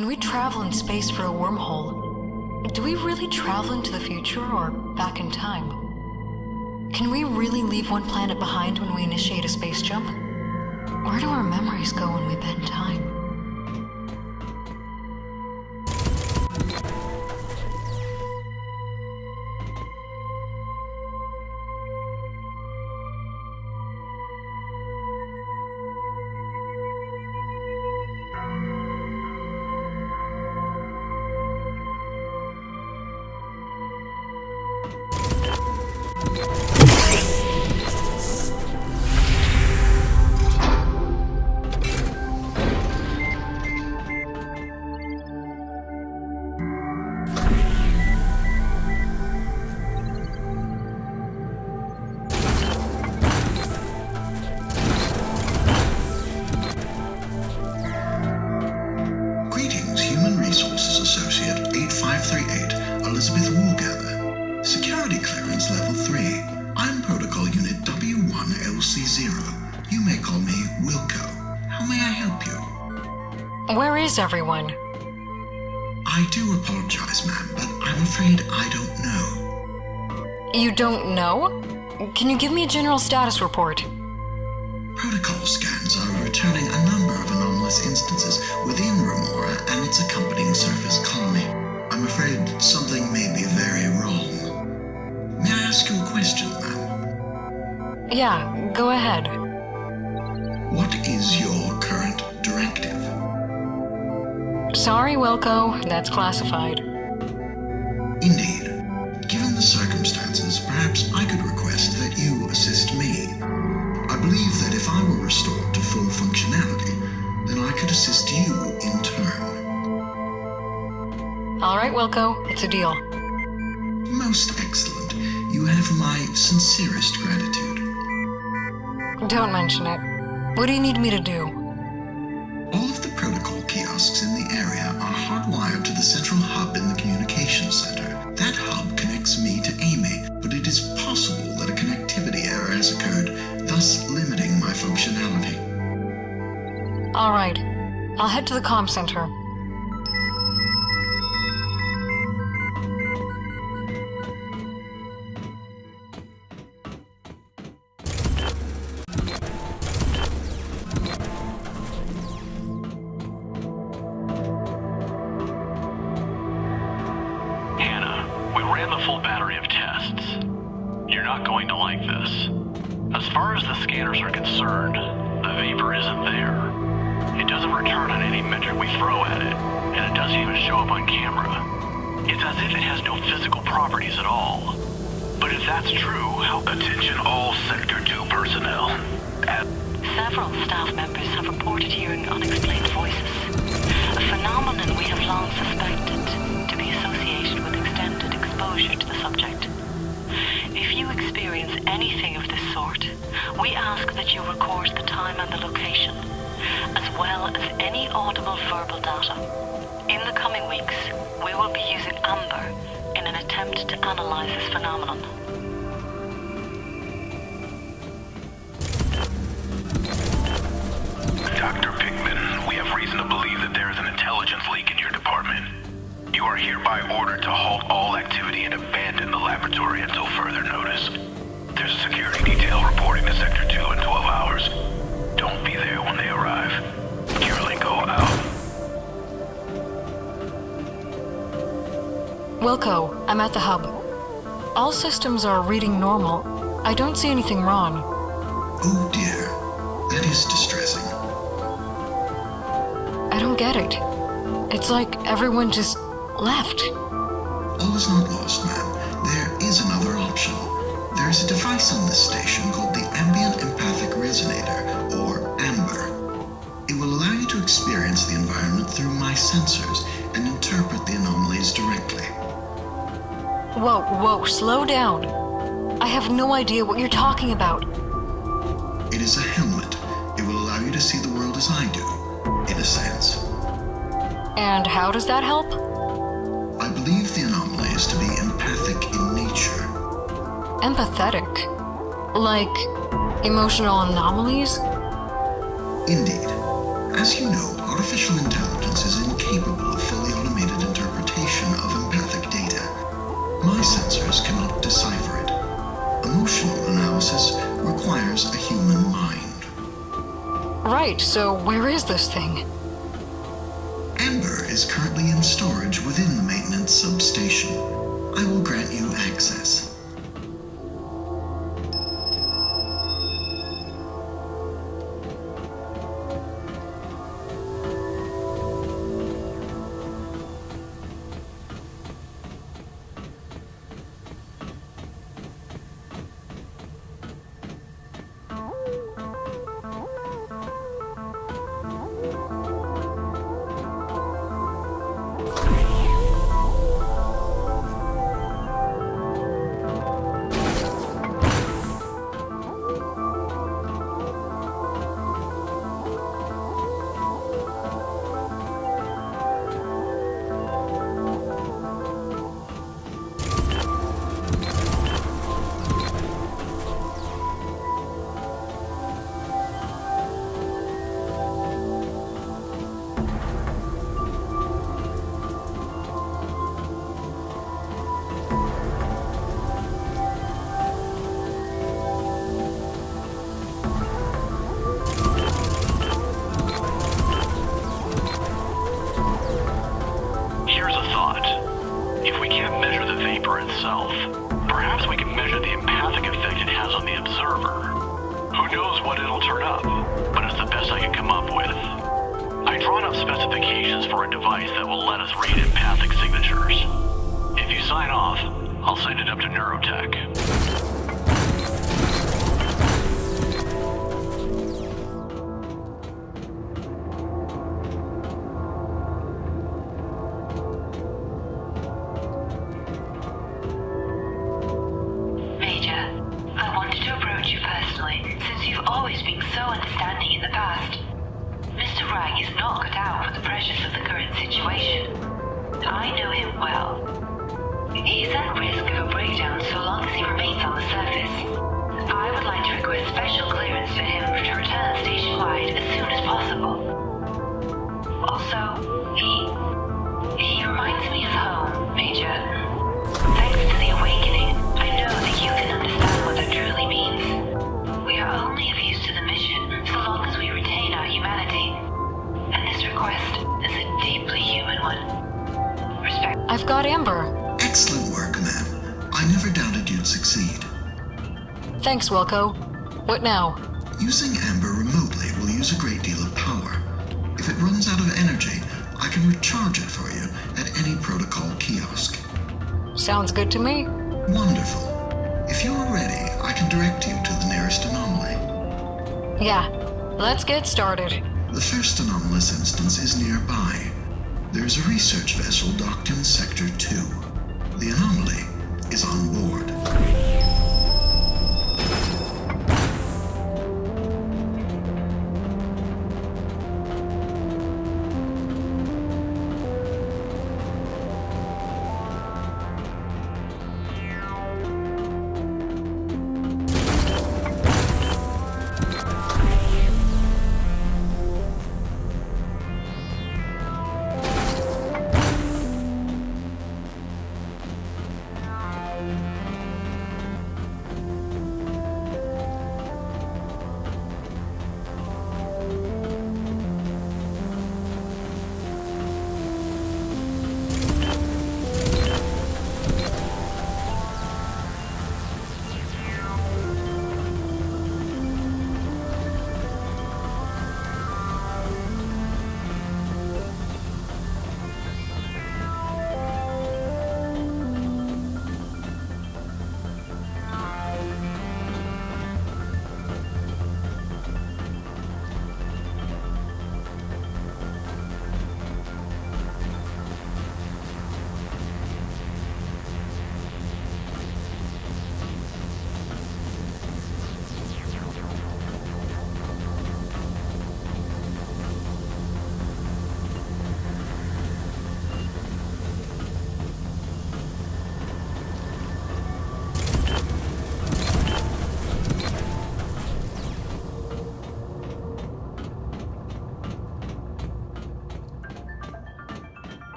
When we travel in space for a wormhole, do we really travel into the future or back in time? Can we really leave one planet behind when we initiate a space jump? Where do our memories go when we bend time? Elizabeth Wargather. Security clearance level 3. I'm protocol unit W1LC0. You may call me Wilco. How may I help you? Where is everyone? I do apologize, ma'am, but I'm afraid I don't know. You don't know? Can you give me a general status report? Protocol scans are returning a number of anomalous instances within Remora and its accompanying surface colony. I'm afraid something may be very wrong. May I ask you a question, ma'am? Yeah, go ahead. What is your current directive? Sorry, Wilco, that's classified. Indeed. Given the circumstances, perhaps I could request that you assist me. I believe that if I were restored to full functionality, then I could assist you in turn. All right, Wilco, it's a deal. Most excellent. You have my sincerest gratitude. Don't mention it. What do you need me to do? All of the protocol kiosks in the area are hardwired to the central hub in the communications center. That hub connects me to Amy, but it is possible that a connectivity error has occurred, thus limiting my functionality. All right. I'll head to the comm center. Full battery of tests. You're not going to like this. As far as the scanners are concerned, the vapor isn't there. It doesn't return on any metric we throw at it, and it doesn't even show up on camera. It's as if it has no physical properties at all. But if that's true, how... Attention all Sector 2 personnel. Several staff members have reported hearing unexplained voices, a phenomenon we have long suspected to be associated with extended exposure to the subject. If you experience anything of this sort, we ask that you record the time and the location, as well as any audible verbal data. In the coming weeks, we will be using Amber in an attempt to analyze this phenomenon. Dr. Pickman, we have reason to believe that there is an intelligence leak in your department. You are hereby ordered to halt all activity and abandon the laboratory until further notice. There's a security detail reporting to Sector 2 in 12 hours. Don't be there when they arrive. Kirilenko out. Wilco, I'm at the hub. All systems are reading normal. I don't see anything wrong. Oh dear. That is distressing. I don't get it. It's like everyone just left. All is not lost, ma'am. There is another option. There is a device on this station called the Ambient Empathic Resonator, or AMBER. It will allow you to experience the environment through my sensors and interpret the anomalies directly. Whoa, slow down. I have no idea what you're talking about. It is a helmet. It will allow you to see the world as I do, in a sense. And how does that help? I believe the anomaly is to be empathic in nature. Empathetic? Like emotional anomalies? Indeed. As you know, artificial intelligence is incapable incapable of fully automated interpretation of empathic data. My sensors cannot decipher it. Emotional analysis requires a human mind. Right, so where is this thing? Amber is currently in storage within the maintenance substation. I will grant you access. Here's a thought. If we can't measure the vapor itself, perhaps we can measure the empathic effect it has on the observer. Who knows what it'll turn up, but it's the best I can come up with. I drawn up specifications for a device that will let us read empathic signatures. If you sign off, I'll send it up to Neurotech. I've got Amber. Excellent work, ma'am. I never doubted you'd succeed. Thanks, Wilco. What now? Using Amber remotely will use a great deal of power. If it runs out of energy, I can recharge it for you at any protocol kiosk. Sounds good to me. Wonderful. If you are ready, I can direct you to the nearest anomaly. Yeah, let's get started. The first anomalous instance is nearby. There's a research vessel docked in Sector 2. The anomaly is on board.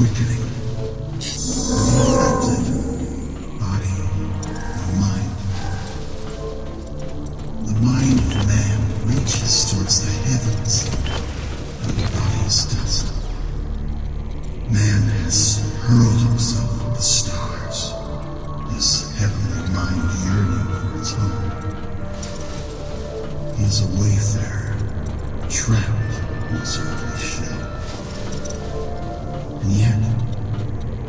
quickening. Have you felt it? Body and mind. The mind of man reaches towards the heavens, where the body's dust. Man has hurled himself at the stars, his heavenly mind yearning for its home. He is a wayfarer, trapped in his earthly shell. And yet,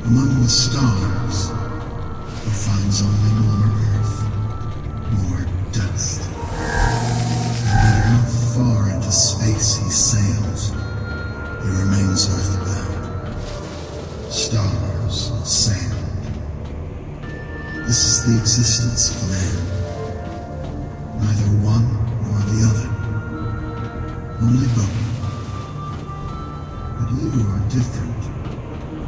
among the stars, he finds only more earth, more dust. No matter how far into space he sails, he remains earthbound. Stars and sand. This is the existence of man. Neither one nor the other. Only both. But you are different.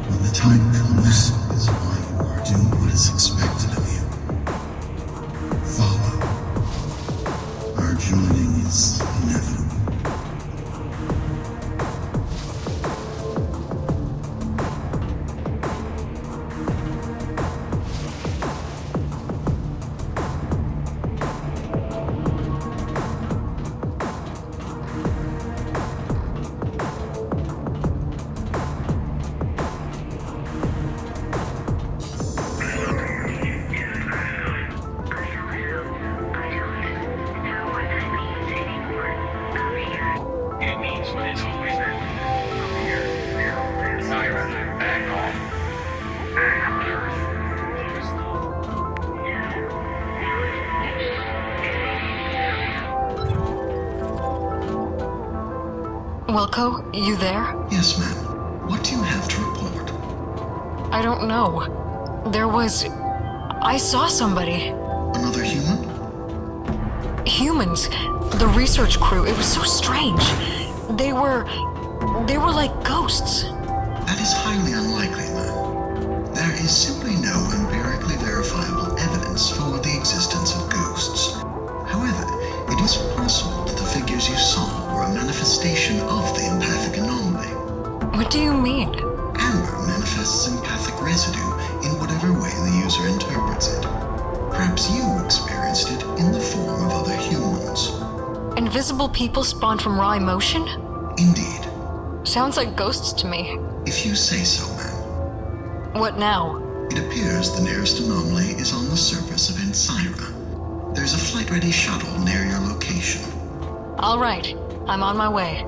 When the time comes, is why you are doing what is expected of you. Follow. Our joining is inevitable. Wilco, you there? Yes, ma'am. What do you have to report? I don't know. I saw somebody. Another human? Humans. The research crew. It was so strange. They were like ghosts. That is highly unlikely, ma'am. There is simply no empirically verifiable evidence for the existence of ghosts. However, it is possible that the figures you saw were a manifestation of the empathic anomaly. What do you mean? Amber manifests empathic residue in whatever way the user interprets it. Perhaps you experienced it in the form of other humans. Invisible people spawn from raw emotion? Indeed. Sounds like ghosts to me. If you say so, ma'am. What now? It appears the nearest anomaly is on the surface of Ensira. There's a flight-ready shuttle near your location. All right, I'm on my way.